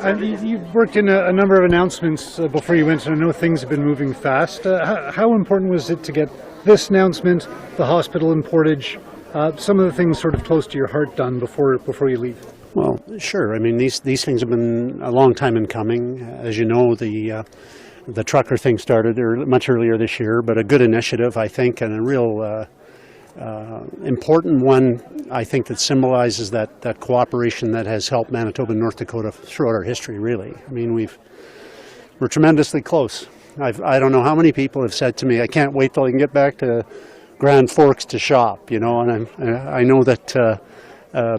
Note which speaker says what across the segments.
Speaker 1: You've worked in a number of announcements before you went, and I know things have been moving fast. How important was it to get this announcement, the hospital in Portage, some of the things sort of close to your heart done before you leave?
Speaker 2: Well, sure. I mean, these things have been a long time in coming. As you know, the trucker thing started much earlier this year, but a good initiative, I think, and a real important one, I think, that symbolizes that cooperation that has helped Manitoba and North Dakota throughout our history, really. I mean, we're tremendously close. I don't know how many people have said to me, I can't wait till I can get back to Grand Forks to shop, you know, and I know that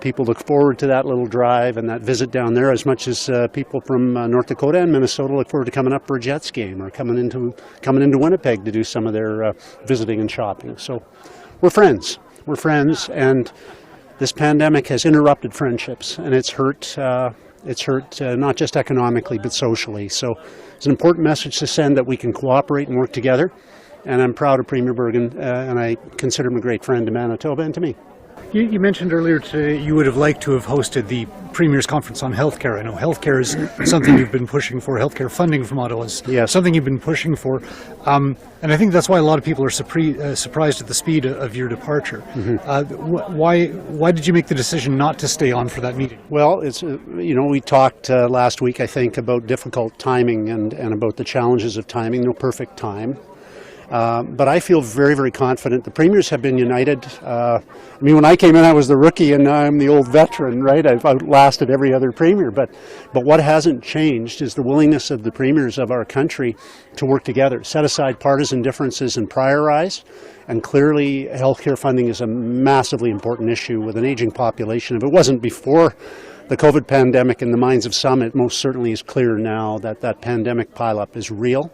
Speaker 2: people look forward to that little drive and that visit down there as much as people from North Dakota and Minnesota look forward to coming up for a Jets game or coming into Winnipeg to do some of their visiting and shopping. So we're friends, and this pandemic has interrupted friendships, and it's hurt not just economically but socially. So it's an important message to send that we can cooperate and work together, and I'm proud of Premier Burgum, and I consider him a great friend to Manitoba and to me.
Speaker 1: You mentioned earlier today you would have liked to have hosted the Premier's Conference on Healthcare. I know healthcare is something you've been pushing for. Healthcare funding from Ottawa is something you've been pushing for. And I think that's why a lot of people are surprised at the speed of your departure. Mm-hmm. Why did you make the decision not to stay on for that meeting?
Speaker 2: Well, it's we talked last week, I think, about difficult timing and about the challenges of timing. No perfect time. But I feel very, very confident. The premiers have been united. I mean, when I came in, I was the rookie, and now I'm the old veteran, right? I've outlasted every other premier. But what hasn't changed is the willingness of the premiers of our country to work together, set aside partisan differences and prioritize. And clearly, healthcare funding is a massively important issue with an aging population. If it wasn't before the COVID pandemic in the minds of some, it most certainly is clear now that pandemic pileup is real.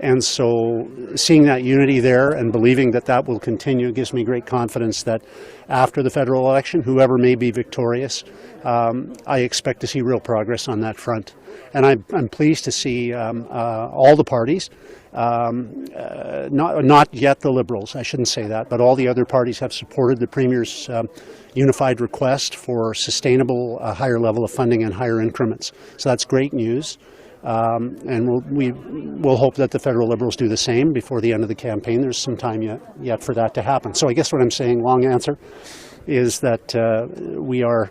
Speaker 2: And so seeing that unity there and believing that will continue gives me great confidence that after the federal election, whoever may be victorious, I expect to see real progress on that front. And I'm pleased to see all the parties, not yet the Liberals, I shouldn't say that, but all the other parties have supported the Premier's unified request for sustainable higher level of funding and higher increments. So that's great news. And we'll hope that the federal Liberals do the same before the end of the campaign. There's some time yet for that to happen. So I guess what I'm saying, long answer, is that we are,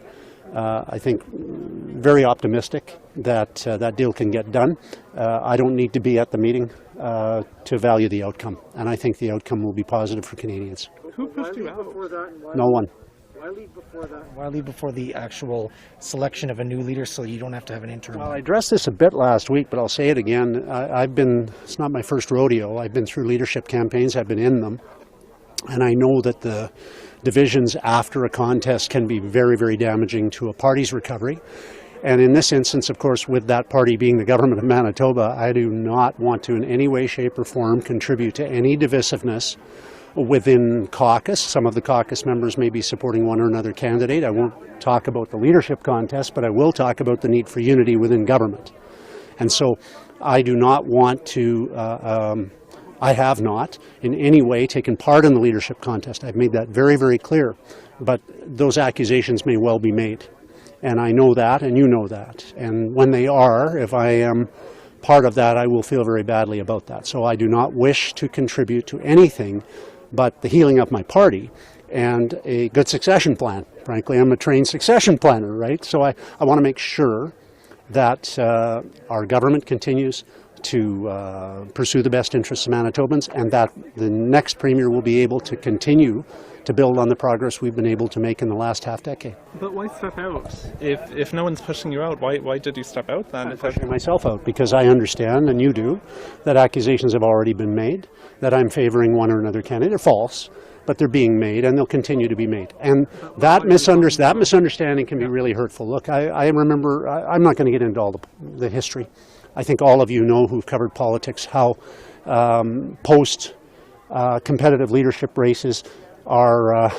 Speaker 2: I think, very optimistic that that deal can get done. I don't need to be at the meeting to value the outcome, and I think the outcome will be positive for Canadians.
Speaker 1: Who pushed you out?
Speaker 2: No one.
Speaker 1: Why leave before that? Why leave before the actual selection of a new leader so you don't have to have an interim?
Speaker 2: Well, I addressed this a bit last week, but I'll say it again. It's not my first rodeo. I've been through leadership campaigns. I've been in them. And I know that the divisions after a contest can be very, very damaging to a party's recovery. And in this instance, of course, with that party being the government of Manitoba, I do not want to in any way, shape, or form contribute to any divisiveness within caucus. Some of the caucus members may be supporting one or another candidate. I won't talk about the leadership contest, but I will talk about the need for unity within government. And so I do not want to, I have not in any way taken part in the leadership contest. I've made that very, very clear. But those accusations may well be made. And I know that, and you know that. And when they are, if I am part of that, I will feel very badly about that. So I do not wish to contribute to anything but the healing of my party and a good succession plan. Frankly, I'm a trained succession planner, right? So I want to make sure that our government continues to pursue the best interests of Manitobans, and that the next Premier will be able to continue to build on the progress we've been able to make in the last half-decade.
Speaker 3: But why step out? If no one's pushing you out, why did you step out then?
Speaker 2: I'm pushing myself out because I understand, and you do, that accusations have already been made, that I'm favoring one or another candidate. They're false, but they're being made, and they'll continue to be made. And that misunderstanding can be really hurtful. Look, I remember, I'm not going to get into all the history. I think all of you know who've covered politics how post-competitive leadership races are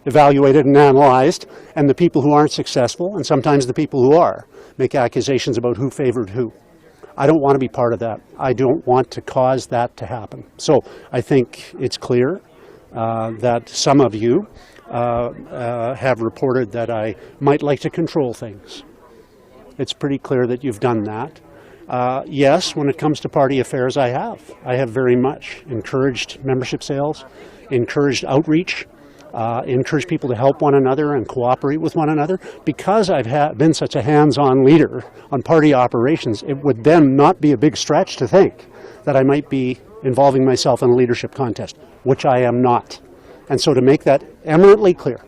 Speaker 2: evaluated and analyzed, and the people who aren't successful, and sometimes the people who are, make accusations about who favored who. I don't want to be part of that. I don't want to cause that to happen. So I think it's clear that some of you have reported that I might like to control things. It's pretty clear that you've done that. Yes, when it comes to party affairs, I have very much encouraged membership sales, encouraged outreach, encouraged people to help one another and cooperate with one another. Because I've been such a hands-on leader on party operations, it would then not be a big stretch to think that I might be involving myself in a leadership contest, which I am not. And so to make that eminently clear,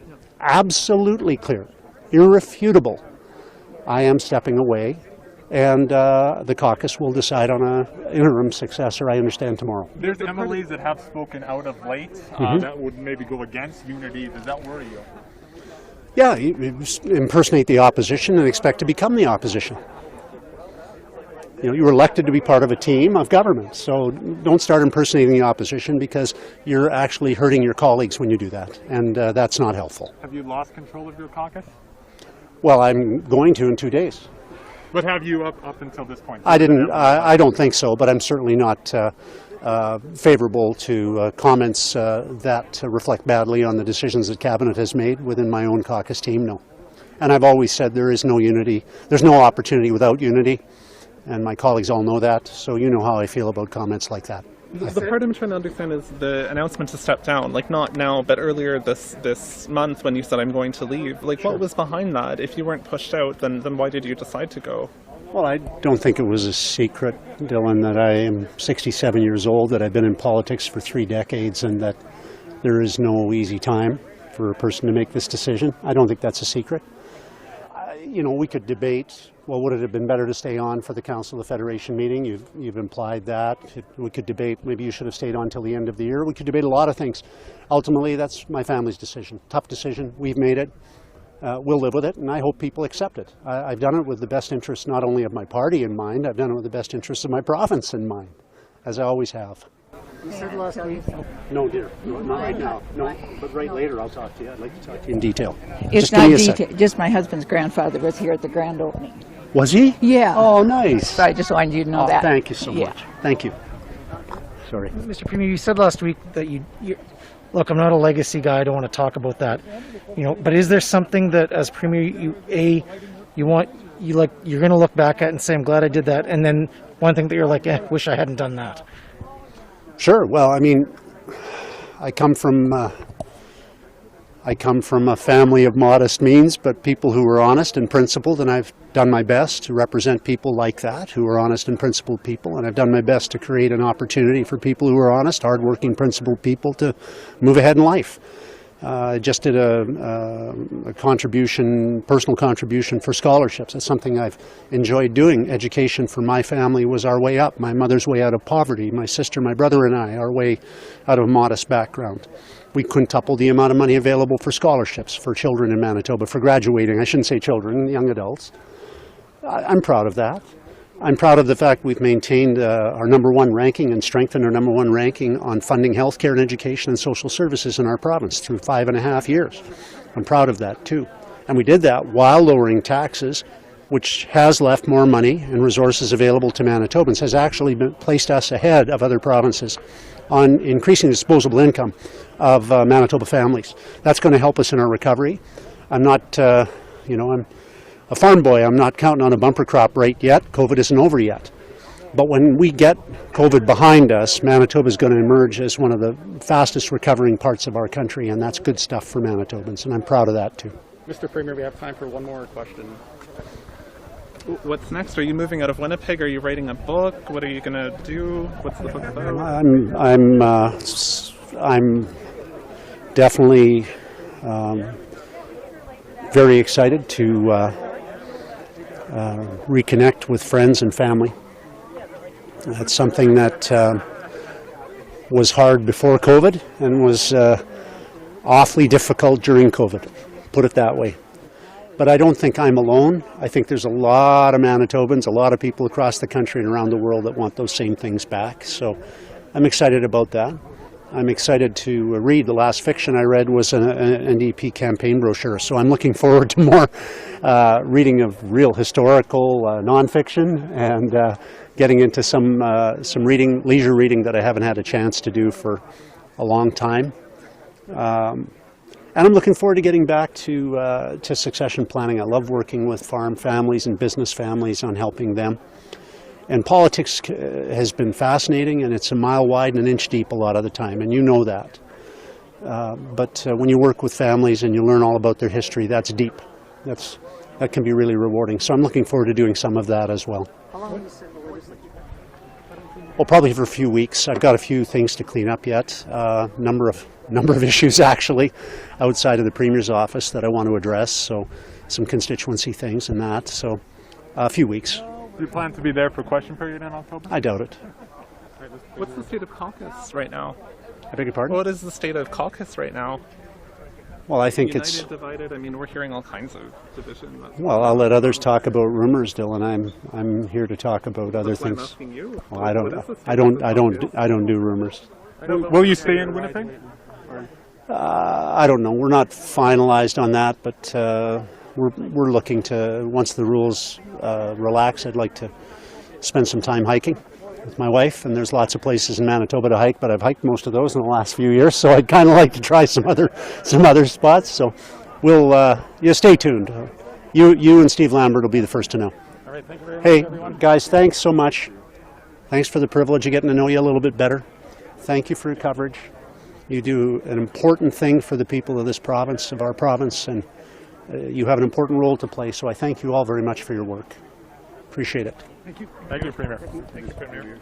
Speaker 2: absolutely clear, irrefutable, I am stepping away, and the caucus will decide on an interim successor, I understand, tomorrow.
Speaker 4: There's MLAs that have spoken out of late that would maybe go against unity. Does that worry you?
Speaker 2: Yeah, you impersonate the opposition and expect to become the opposition. You know, you were elected to be part of a team of government, so don't start impersonating the opposition, because you're actually hurting your colleagues when you do that, and that's not helpful.
Speaker 4: Have you lost control of your caucus?
Speaker 2: Well, I'm going to in 2 days.
Speaker 4: But have you up until this point?
Speaker 2: I don't think so, but I'm certainly not favorable to comments that reflect badly on the decisions that Cabinet has made within my own caucus team, no. And I've always said there is no unity, there's no opportunity without unity, and my colleagues all know that, so you know how I feel about comments like that.
Speaker 3: The part I'm trying to understand is the announcement to step down, like not now, but earlier this month when you said I'm going to leave. Like, what was behind that? If you weren't pushed out, then why did you decide to go?
Speaker 2: Well, I don't think it was a secret, Dylan, that I am 67 years old, that I've been in politics for 3 decades, and that there is no easy time for a person to make this decision. I don't think that's a secret. You know, we could debate, well, would it have been better to stay on for the Council of the Federation meeting? You've implied that. We could debate, maybe you should have stayed on till the end of the year. We could debate a lot of things. Ultimately, that's my family's decision. Tough decision. We've made it. We'll live with it, and I hope people accept it. I've done it with the best interests not only of my party in mind, I've done it with the best interests of my province in mind, as I always have.
Speaker 1: You said last week.
Speaker 2: No, dear, not right now. No, but right later I'll talk to you. I'd like to talk to you in detail.
Speaker 5: It's not detail. Just my husband's grandfather was here at the grand opening.
Speaker 2: Was he?
Speaker 5: Yeah.
Speaker 2: Oh, nice.
Speaker 5: So I just wanted you to know that.
Speaker 2: Thank you so much. Thank you. Sorry.
Speaker 1: Mr. Premier, you said last week that you look, I'm not a legacy guy. I don't want to talk about that. You know, but is there something that, as Premier, you're going to look back at and say, I'm glad I did that, and then one thing that you're like, wish I hadn't done that?
Speaker 2: Sure. Well, I mean, I come from a family of modest means, but people who are honest and principled, and I've done my best to represent people like that, who are honest and principled people, and I've done my best to create an opportunity for people who are honest, hardworking, principled people to move ahead in life. I just did a personal contribution for scholarships. That's something I've enjoyed doing. Education for my family was our way up. My mother's way out of poverty. My sister, my brother and I, our way out of a modest background. We quintupled the amount of money available for scholarships for children in Manitoba, for graduating. I shouldn't say children, young adults. I'm proud of that. I'm proud of the fact we've maintained our #1 ranking and strengthened our #1 ranking on funding healthcare and education and social services in our province through 5.5 years. I'm proud of that too. And we did that while lowering taxes, which has left more money and resources available to Manitobans, has actually placed us ahead of other provinces on increasing the disposable income of Manitoba families. That's going to help us in our recovery. I'm not, I'm a farm boy. I'm not counting on a bumper crop right yet. COVID isn't over yet. But when we get COVID behind us, Manitoba is going to emerge as one of the fastest recovering parts of our country, and that's good stuff for Manitobans, and I'm proud of that too.
Speaker 3: Mr. Premier, we have time for one more question. What's next? Are you moving out of Winnipeg? Are you writing a book? What are you going to do? What's the book about?
Speaker 2: I'm definitely very excited to reconnect with friends and family. That's something that was hard before COVID and was awfully difficult during COVID, put it that way. But I don't think I'm alone. I think there's a lot of Manitobans, a lot of people across the country and around the world that want those same things back. So I'm excited about that. I'm excited to read. The last fiction I read was an NDP campaign brochure. So I'm looking forward to more reading of real historical nonfiction and getting into some reading, leisure reading that I haven't had a chance to do for a long time. And I'm looking forward to getting back to succession planning. I love working with farm families and business families on helping them. And politics has been fascinating, and it's a mile wide and an inch deep a lot of the time, and you know that. But when you work with families and you learn all about their history, that's deep. That can be really rewarding. So I'm looking forward to doing some of that as well.
Speaker 6: How long will you sit in the legislature?
Speaker 2: Well, probably for a few weeks. I've got a few things to clean up yet. Number of issues actually outside of the Premier's office that I want to address. So some constituency things and that. So a few weeks.
Speaker 4: Do you plan to be there for question period in October?
Speaker 2: I doubt it.
Speaker 3: What's the state of caucus right now?
Speaker 2: I beg your pardon?
Speaker 3: What is the state of caucus right now?
Speaker 2: Well, I think
Speaker 3: United,
Speaker 2: it's...
Speaker 3: divided? I mean, we're hearing all kinds of division.
Speaker 2: Well, I'll let others talk about rumors, Dylan. I'm here to talk about other
Speaker 3: That's why I'm
Speaker 2: things.
Speaker 3: asking you.
Speaker 2: Well,
Speaker 3: What is the state
Speaker 2: I
Speaker 3: of
Speaker 2: don't
Speaker 3: caucus?
Speaker 2: do rumors.
Speaker 4: Will you stay in Winnipeg?
Speaker 2: I don't know. We're not finalized on that, but we're looking to, once the rules relax, I'd like to spend some time hiking with my wife, and there's lots of places in Manitoba to hike, but I've hiked most of those in the last few years, so I'd kind of like to try some other spots. So we'll stay tuned. You and Steve Lambert will be the first to know.
Speaker 4: All right, thank you very much,
Speaker 2: Hey,
Speaker 4: everyone.
Speaker 2: guys, thanks so much. Thanks for the privilege of getting to know you a little bit better. Thank you for your coverage. You do an important thing for the people of this province, of our province, and you have an important role to play, so I thank you all very much for your work. Appreciate it.
Speaker 4: Thank you, Premier. Thank you, Premier.